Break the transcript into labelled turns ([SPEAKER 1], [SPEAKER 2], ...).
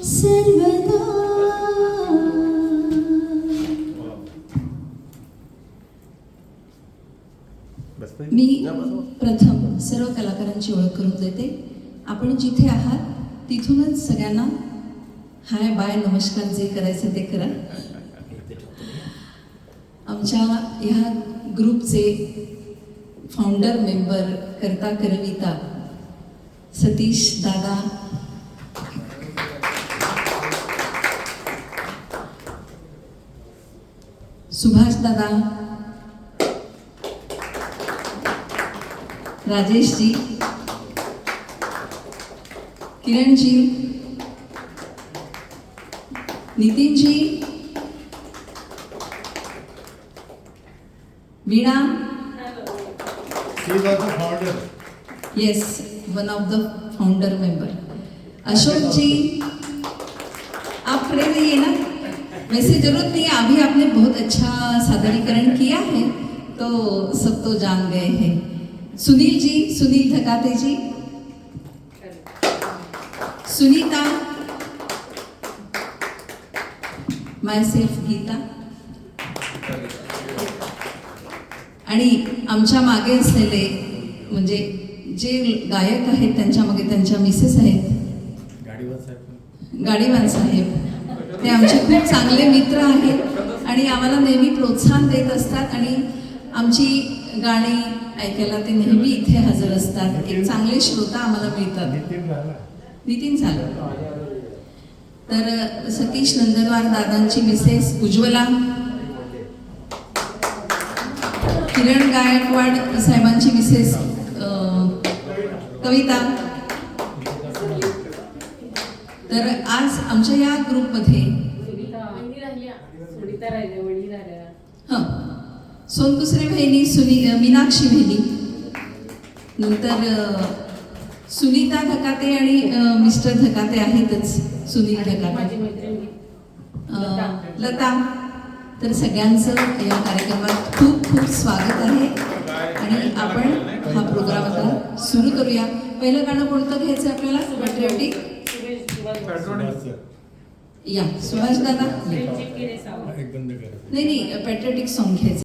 [SPEAKER 1] सर्वदा मी प्रथम सर्व कलाकारांची ओळख करून देते. आपण जिथे आहात तिथूनच सगळ्यांना हाय बाय नमस्कार जे करायचं ते करा. आमच्या ह्या ग्रुपचे फाउंडर मेंबर करता करविता Satish dada, Subhash dada, Rajesh ji, Kiran ji, Nitin ji, Veena, yes one of the founder member, Ashok ji, आप खड़े रहिए ना, वैसे जरूरत नहीं है, अभी आपने बहुत अच्छा सादरीकरण किया है तो सब तो जान गए हैं. सुनील जी, सुनील धकाते जी, सुनीता, माय सेल्फ गीता, आणि आमच्या मागे असलेले म्हणजे जे गायक आहेत त्यांच्या मागे त्यांच्या मिसेस आहेत, गाडीवान साहेब, ते आमचे खूप चांगले मित्र आहेत आणि आम्हाला नेहमी प्रोत्साहन देत असतात आणि आमची गाणी ऐकायला ते नेहमी इथे हजर असतात. एक चांगले श्रोता आम्हाला मिळतात. नितीन झालं. तर सतीश नंदनवार दादांची मिसेस उज्ज्वला, किरण गायकवाड साहेबांची मिसेस कविता. तर आज आमच्या या ग्रुपमध्ये सोनकुसरे बहिणी, मीनाक्षी बहिणी, नंतर सुनीता धकाते आणि मिस्टर धकाते आहेतच, सुनील धकाते, लता. तर सगळ्यांचं या कार्यक्रमात खूप खूप स्वागत आहे आणि आपण हा प्रोग्राम आता सुरू करूया. पहिलं गाणं कोणतं घ्यायचं आपल्याला? पॅट्रियोटिक. या सुभाष दादा, नाही पॅट्रियोटिक सॉन्ग घ्यायचं.